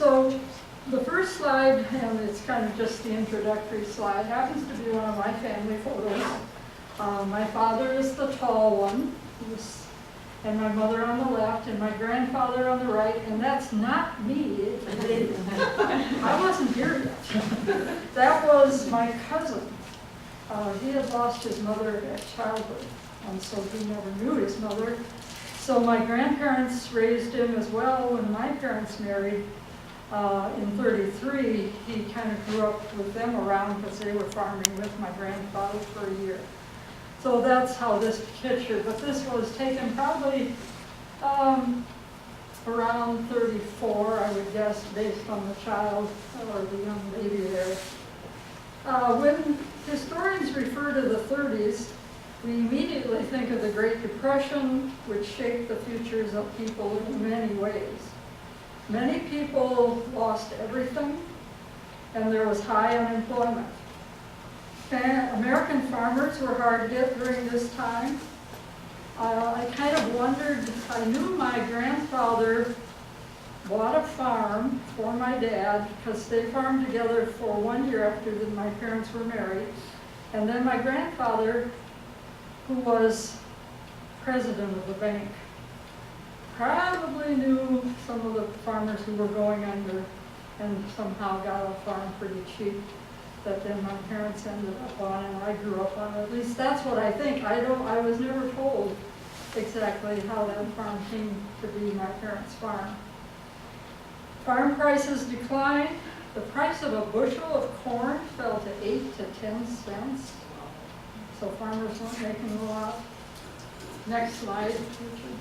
So the first slide, and it's kind of just the introductory slide, happens to be one of my family photos. My father is the tall one, and my mother on the left, and my grandfather on the right, and that's not me. I wasn't here yet. That was my cousin. He had lost his mother at childhood, and so he never knew his mother. So my grandparents raised him as well. When my parents married in '33, he kind of grew up with them around because they were farming with my grandfather for a year. So that's how this picture, but this was taken probably around 34, I would guess, based on the child or the young lady there. When historians refer to the 30s, we immediately think of the Great Depression, which shaped the futures of people in many ways. Many people lost everything, and there was high unemployment. American farmers were hard hit during this time. I kind of wondered, I knew my grandfather bought a farm for my dad because they farmed together for 1 year after my parents were married. And then my grandfather, who was president of the bank, probably knew some of the farmers who were going under and somehow got a farm pretty cheap that then my parents ended up on and I grew up on. At least that's what I think. I was never told exactly how that farm came to be my parents' farm. Farm prices declined. The price of a bushel of corn fell to 8 to 10 cents. So farmers weren't making a lot. Next slide, Richard.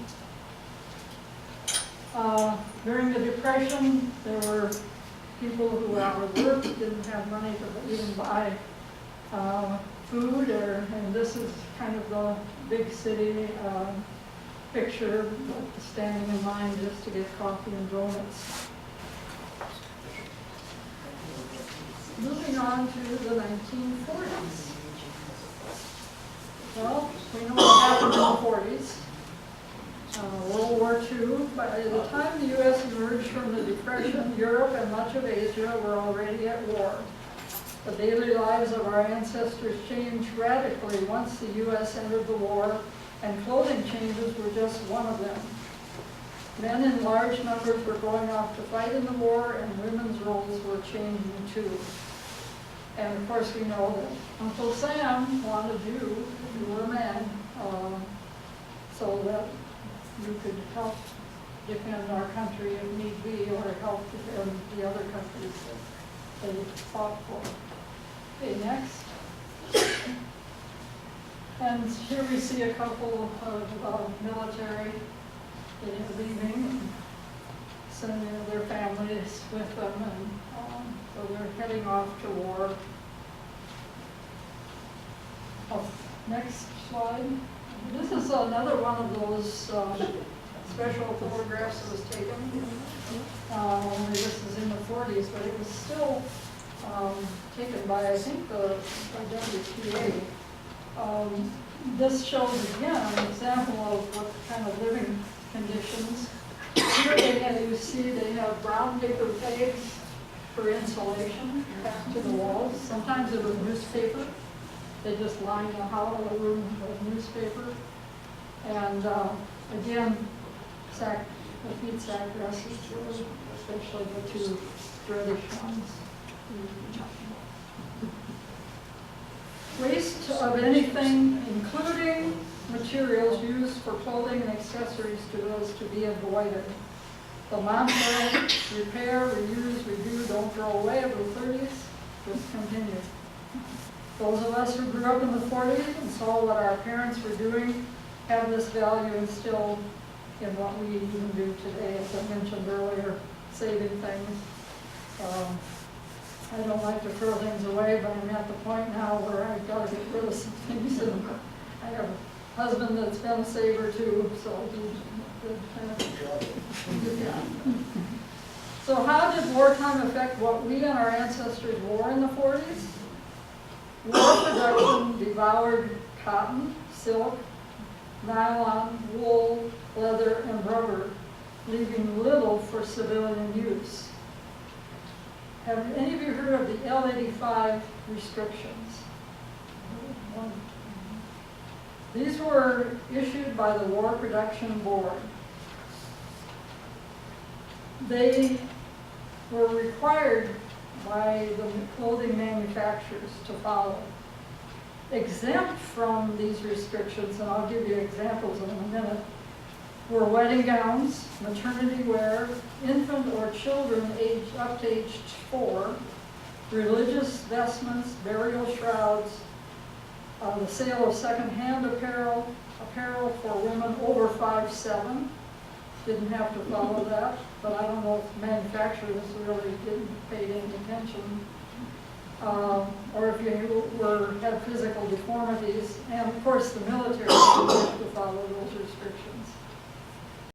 During the Depression, there were people who were out of work, didn't have money to even buy food, and this is kind of the big city picture, standing in line just to get coffee and donuts. Moving on to the 1940s. Well, we know what happened in the 40s. World War II. By the time the U.S. emerged from the Depression, Europe and much of Asia were already at war. The daily lives of our ancestors changed radically once the U.S. entered the war, and clothing changes were just one of them. Men in large numbers were going off to fight in the war, and women's roles were changing too. And of course we know that Uncle Sam wanted you were a man, so that you could help defend our country if need be, or help defend the other countries that they fought for. Okay, next. And here we see a couple of military leaving and sending their families with them, and so they're heading off to war. Oh, next slide. This is another one of those special photographs that was taken. Only this is in the 40s, but it was still taken by, I think, the WPA. This shows again an example of what kind of living conditions. Here they have, you see, they have brown paper pegs for insulation back to the walls. Sometimes it was newspaper. They just lined the hollow room with newspaper. And again, the feed sack dresses, especially the two reddish ones. Waste of anything, including materials used for clothing and accessories, was to be avoided. The mantra, repair, reuse, redo, don't throw away of the 30s, just continued. Those of us who grew up in the 40s and saw what our parents were doing have this value instilled in what we even do today, as I mentioned earlier, saving things. I don't like to throw things away, but I'm at the point now where I've got to get rid of some things. And I have a husband that's been a saver too, so he's good. So how did wartime affect what we and our ancestors wore in the 40s? War production devoured cotton, silk, nylon, wool, leather, and rubber, leaving little for civilian use. Have any of you heard of the L-85 restrictions? These were issued by the War Production Board. They were required by the clothing manufacturers to follow. Exempt from these restrictions, and I'll give you examples in a minute, were wedding gowns, maternity wear, infant or children aged up to age 4, religious vestments, burial shrouds, the sale of second-hand apparel for women over 5'7". Didn't have to follow that, but I don't know if manufacturers really didn't pay any attention. Or if you had physical deformities, and of course the military didn't have to follow those restrictions.